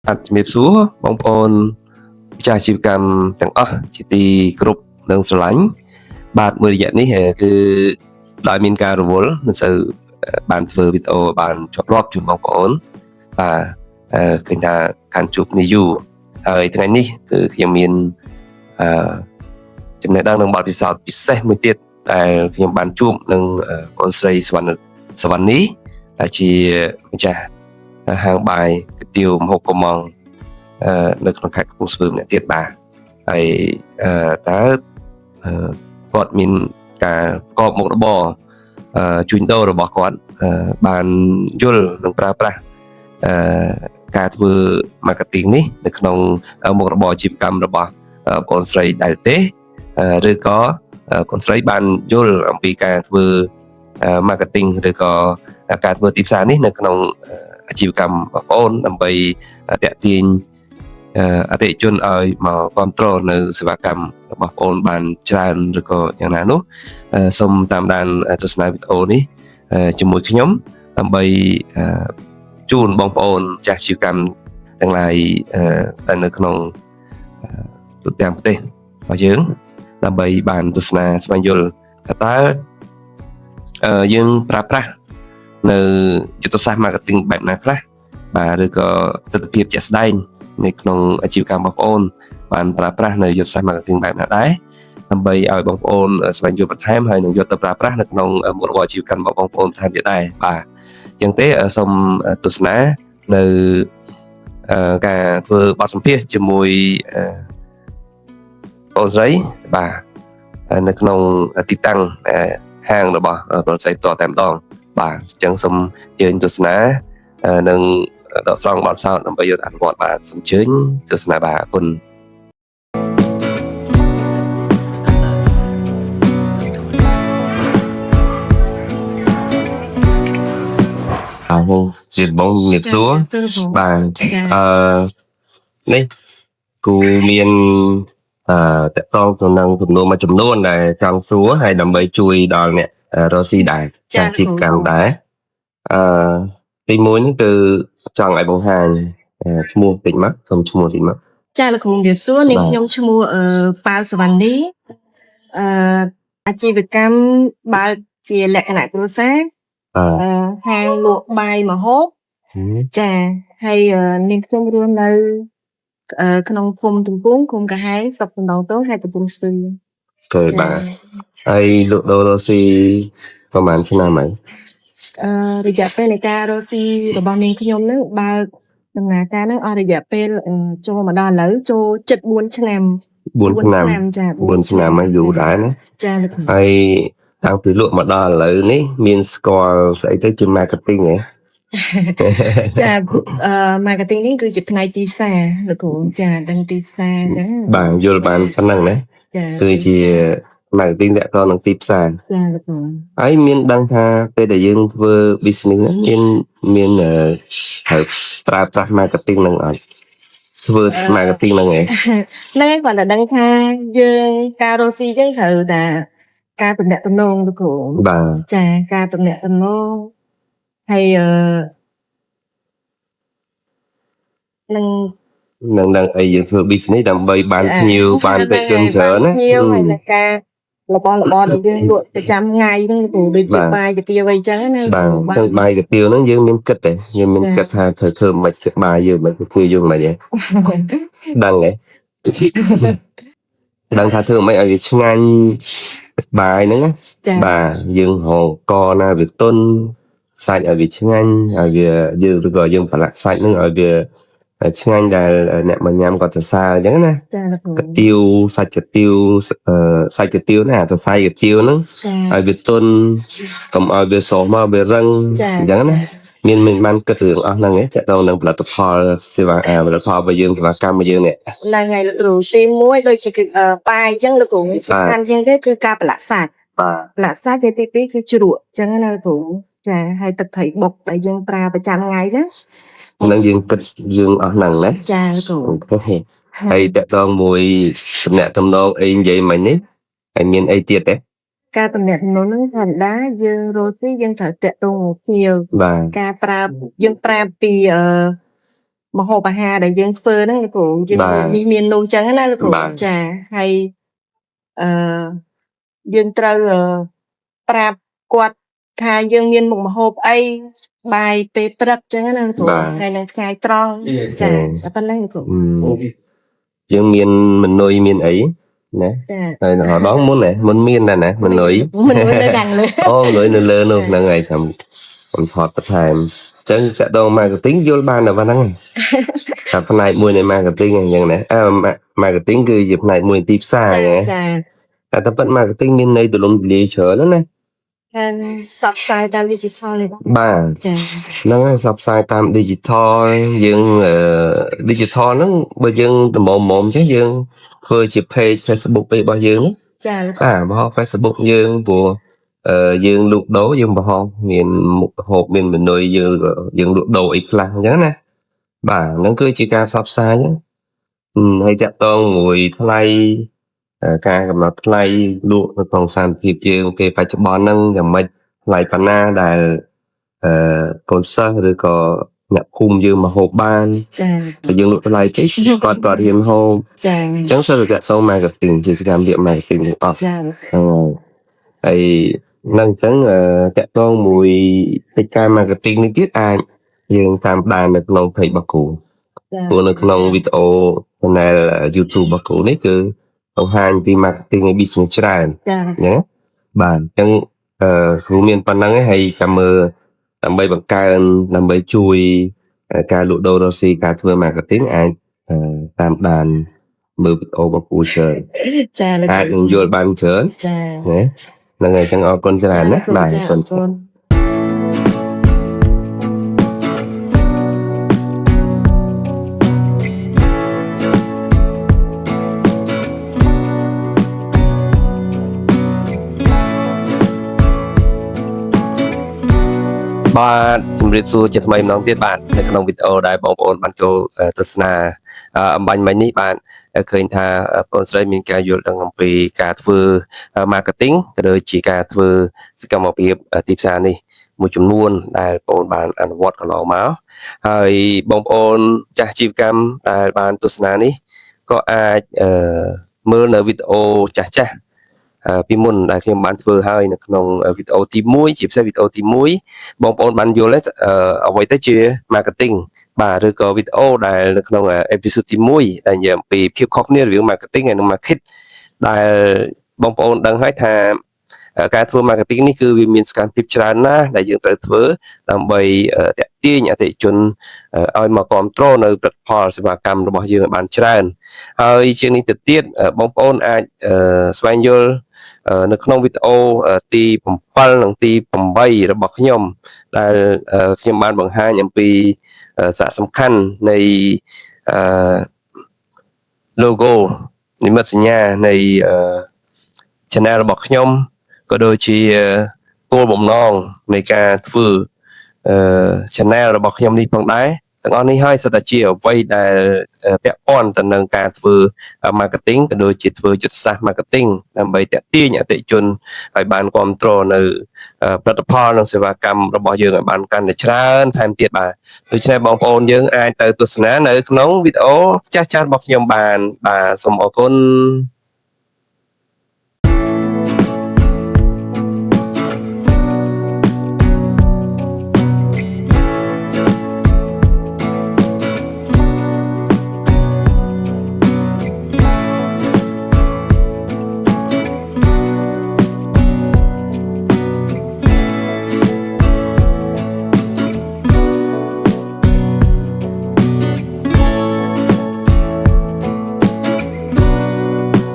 ជំរាបសួរបងប្អូនម្ចាស់អាជីវកម្មទាំងអស់ជាទីគោរពនិងស្រឡាញ់បាទមួយរយៈនេះគឺដោយមានការរវល់មិនសូវបានធ្វើវីដេអូបានជាប់លាប់ជូនបងប្អូនបាទឃើញថាការជួបនេះយូរហើយថ្ងៃនេះគឺខ្ញុំមានចំណេះដឹងនិងបទពិសោធន៍ពិសេសមួយទៀតដែលខ្ញុំបានជួបនឹងកូនស្រីសវណ្ណីដែលជាម្ចាស់ហាងបាយគុយទាវម្ហូបកុម្ម៉ង់នៅក្នុងខេត្តកំពង់ស្ពឺម្នាក់ទៀតបាទហើយតើគាត់មានការប្រកបមុខរបរជួញដូររបស់គាត់បានយល់និងប្រើប្រាស់ការធ្វើ marketing នេះនៅក្នុងមុខរបរអាជីវកម្មរបស់បងស្រីដែរទេឬក៏កូនស្រីបានយល់អំពីការធ្វើ marketing ឬក៏ការធ្វើទីផ្សារនេះនៅក្នុងអាជីវកម្មបងប្អូនដើម្បីតាក់ទាញអតិថិជនឲ្យមកគ្រប់គ្រងនៅសេវាកម្មរបស់បងប្អូនបានច្រើនឬក៏យ៉ាងណានោះសូមតាមដានទស្សនាវីដេអូនេះជាមួយខ្ញុំដើម្បីជូនបងប្អូនចាស់អាជីវកម្មទាំងឡាយដែលនៅក្នុងទូទាំងប្រទេសរបស់យើងដើម្បីបានទស្សនាស្វែងយល់ថាតើយើងប្រើប្រាស់នៅយុទ្ធសាស្ត្រ marketing បែបណាខ្លះបាទឬក៏ទស្សនវិជ្ជាជាក់ស្ដែងនៅក្នុងអាជីវកម្មបងប្អូនបានប្រើប្រាស់នៅយុទ្ធសាស្ត្រ marketing បែបណាដែរដើម្បីឲ្យបងប្អូនស្វែងយល់បន្ថែមហើយនឹងយកទៅប្រើប្រាស់នៅក្នុងមុខរបរអាជីវកម្មរបស់បងប្អូនថែមទៀតដែរបាទអញ្ចឹងទេសូមទស្សនានៅការធ្វើបទសម្ភាសន៍ជាមួយបងស្រីបាទនៅក្នុងទីតាំងហាងរបស់បងស្រីតតែម្ដងបាទអញ្ចឹងសូមអញ្ជើញទស្សនានិងដកស្រង់បទពិសោធន៍ដើម្បីយកទៅអនុវត្តបាទសូមអញ្ជើញទស្សនាបាទអរគុណហើយជាបងជំរាបសួរបាទនេះគូមានតកតងទៅនឹងចំនួនមួយចំនួនដែលចង់សួរហើយដើម្បីជួយដល់អ្នករកស៊ីដែរចាជីវកម្មដែរទីមួយនេះគឺចង់ឲ្យបង្ហាញឈ្មោះតិចមកសូមឈ្មោះតិចមកចាលោកគ្រូជំរាបសួរនាងខ្ញុំឈ្មោះប៉ាវសវណ្ណីអាជីវកម្មបើកជាលក្ខណៈគ្រួសារហាងលក់បាយម្ហូបចាហើយនាងខ្ញុំរស់នៅក្នុងភូមិទំពុងឃុំកាហែងស្រុកសំដងតូចខេត្តកំពង់ស្ពឺគឺបាទហើយលក់ដូររស់ស៊ីប្រហែលឆ្នាំហើយរយៈពេលនៃការរស់ស៊ីរបស់នាងខ្ញុំនឹងបើកដំណើរការនឹងអស់រយៈពេលចូលមកដល់ឥឡូវចូល74ឆ្នាំចា4ឆ្នាំហើយយូរដែរណាចាហើយតាំងពីលក់មកដល់ឥឡូវនេះមានស្គាល់ស្អីទៅជា marketing ហ៎ចាmarketing នេះគឺជាផ្នែកទីផ្សារលោកគ្រូចាដឹងទីផ្សារអញ្ចឹងបាទយល់បានប៉ុណ្ណឹងណាគឺជា marketing តទៅនឹងទីផ្សារចាលោកគ្រូហើយមានដឹងថាពេលដែលយើងធ្វើ business ហ្នឹងមានត្រូវប្រើប្រាស់ marketing នឹងអត់ធ្វើ marketing ហ្នឹងឯងហ្នឹងគាត់តែដឹងថាយើងការរស់ស៊ីចឹងត្រូវតែការទំនាក់ទំនងលោកគ្រូបាទចាការទំនាក់ទំនងហើយនឹងអីយើងធ្វើ business ដើម្បីបានភ្ញៀវបានអតិថិជនច្រើនណាភ្ញៀវហើយនឹងការរបស់ដែលយើងលក់ប្រចាំថ្ងៃហ្នឹងគ្រូដូចជាបាយកាទៀវអីចឹងណាបាទចឹងបាយកាទៀវហ្នឹងយើងមានគិតទេយើងមានគិតថាត្រូវធ្វើមិនខ្មិចបាយយើងមិនគឺយើងមិនទេដឹងទេដឹងថាធ្វើមិនឲ្យវាឆ្ងាញ់បាយហ្នឹងណាបាទយើងរកកណាវាទន់សាច់ឲ្យវាឆ្ងាញ់ឲ្យវាយើងឬក៏យើងប្រឡាក់សាច់ហ្នឹងឲ្យវាឆ្ងាញ់ដែលអ្នកមកញ៉ាំគាត់សរសើរអញ្ចឹងណាចាលោកគ្រូកាទៀវសាច់កាទៀវសាច់កាទៀវណាទៅសាច់កាទៀវហ្នឹងឲ្យវាទន់កុំឲ្យវាសមកវារឹងអញ្ចឹងណាមានបានគិតរឿងអស់ហ្នឹងឯងតើតើនឹងផលិតផលសេវាផលិតផលរបស់យើងសេវាកម្មរបស់យើងនេះហ្នឹងហើយលោកគ្រូទី1ដូចជាបាយអញ្ចឹងលោកគ្រូសំខាន់ជាងគេគឺការប្រឡាក់សាច់ប្រឡាក់សាច់ទី2គឺជ្រក់អញ្ចឹងណាលោកគ្រូចាហើយទឹកត្រីបុកដែលយើងប្រើប្រចាំថ្ងៃណានឹងយើងគិតយើងអស់ហ្នឹងណាចាលោកគ្រូហើយតកតងមួយតំណែងតំណងអីនិយាយមិញនេះហើយមានអីទៀតទេការតំណែងនោះធម្មតាយើងរស់ទីយើងត្រូវតាក់ទងភ្ញៀវការប្រើយើងប្រាប់ពី ម្ហូបអាហារដែលយើងធ្វើហ្នឹងលោកគ្រូយើងមាននោះចឹងណាលោកគ្រូចាហើយយើងត្រូវប្រាប់គាត់ថាយើងមានមុខម្ហូបអីបាយពេលព្រឹកចឹងណាលោកគ្រូហើយនៅថ្ងៃត្រង់ចាតែប៉ុណ្ណឹងលោកគ្រូយើងមានមនុយមានអីណាហើយដល់មុនមានដែរណាមនុយនៅខាងលើអូមនុយនៅលើនោះហ្នឹងហើយខ្ញុំថតបន្ថែមអញ្ចឹងកាក់ដង marketing យល់បានតែប៉ុណ្ណឹងតែផ្នែកមួយនៃ marketing អញ្ចឹងណាmarketing គឺជាផ្នែកមួយទីផ្សារចាតែប៉ុត marketing មានន័យទូលំទូលាយច្រើនណាហើយសបផ្សាយតាម digital ទេបាទចាហ្នឹងហើយសបផ្សាយតាម digital យើងdigital ហ្នឹងបើយើងដំមុំអញ្ចឹងយើងធ្វើជា page Facebook របស់យើងចាបង្ហោះ Facebook យើងព្រោះយើងលក់ដូរយើងបង្ហោះមានមុខហូបមានមនុយយើងលក់ដូរអីខ្លះអញ្ចឹងណាបាទហ្នឹងគឺជាការផ្សព្វផ្សាយហើយតាក់ទងមួយថ្លៃការកំណត់ថ្លៃលក់នៅក្នុងសាលភាពយើងពេលបច្ចុប្បន្នហ្នឹងយ៉ាងម៉េចថ្លៃប៉ុណ្ណាដែលកូនសិស្សឬក៏អ្នកភូមិយើងមកហូបបានចាយើងលក់ថ្លៃតិចគាត់រៀនហូបចាអញ្ចឹងសិស្សតាក់ទង marketing ជាសកម្មភាព marketing អស់ចាហើយនឹងអញ្ចឹងតាក់ទងមួយកិច្ចការ marketing នេះទៀតអាចយើងតាមដាននៅក្នុង page របស់គ្រូព្រោះនៅក្នុងវីដេអូ channel YouTube របស់គ្រូនេះគឺបង្ហាញពី marketing នៃ business ច្រើនណាបាទអញ្ចឹងគ្រូមានប៉ុណ្ណឹងហើយចាំមើលដើម្បីបង្កើនដើម្បីជួយការលក់ដូររកស៊ីការធ្វើ marketing អាចតាមដានមើលវីដេអូរបស់គ្រូច្រើនចាអាចនឹងយល់បានច្រើនចាណាហ្នឹងហើយអញ្ចឹងអរគុណច្រើនណាបាទអរគុណបាទជំរាបសួរជាថ្មីម្ដងទៀតបាទនៅក្នុងវីដេអូដែលបងប្អូនបានចូលទស្សនាអំបញ្ញមិញនេះបាទឃើញថាបងស្រីមានការយល់ដឹងអំពីការធ្វើ marketing ក៏ដូចជាការធ្វើសកម្មភាពទីផ្សារនេះមួយចំនួនដែលបងប្អូនបានអនុវត្តកន្លងមកហើយបងប្អូនចាស់អាជីវកម្មដែលបានទស្សនានេះក៏អាចមើលនៅវីដេអូចាស់ពីមុនដែលខ្ញុំបានធ្វើហើយនៅក្នុងវីដេអូទី1ជាពិសេសវីដេអូទី1បងប្អូនបានយល់អ្វីទៅជា marketing បាទឬក៏វីដេអូដែលនៅក្នុងអេពីសូតទី1ដែលនិយាយអំពីភាពខុសគ្នារវាង marketing និង market ដែលបងប្អូនដឹងហើយថាការធ្វើ marketing នេះគឺវាមានសកម្មភាពច្រើនណាស់ដែលយើងត្រូវធ្វើដើម្បីទាក់ទាញអតិថិជនឲ្យមកគ្រប់គ្រងនៅផលិតផលសេវាកម្មរបស់យើងឲ្យបានច្រើនហើយជាងនេះទៅទៀតបងប្អូនអាចស្វែងយល់នៅក្នុងវីដេអូទី7និងទី8របស់ខ្ញុំដែលខ្ញុំបានបង្ហាញអំពីសារៈសំខាន់នៃ logo និមិត្តសញ្ញានៃ channel របស់ខ្ញុំក៏ដូចជាគោលបំណងនៃការធ្វើ channel របស់ខ្ញុំនេះផងដែរទាំងអស់នេះហើយសុទ្ធតែជាអ្វីដែលពាក់ព័ន្ធទៅនឹងការធ្វើ marketing ក៏ដូចជាធ្វើយុទ្ធសាស្ត្រ marketing ដើម្បីទាក់ទាញអតិថិជនឲ្យបានគ្រប់គ្រងនៅផលិតផលនិងសេវាកម្មរបស់យើងឲ្យបានកាន់តែច្រើនថែមទៀតបាទដូច្នេះបងប្អូនយើងអាចទៅទស្សនានៅក្នុងវីដេអូចាស់ៗរបស់ខ្ញុំបានបាទសូមអរគុណ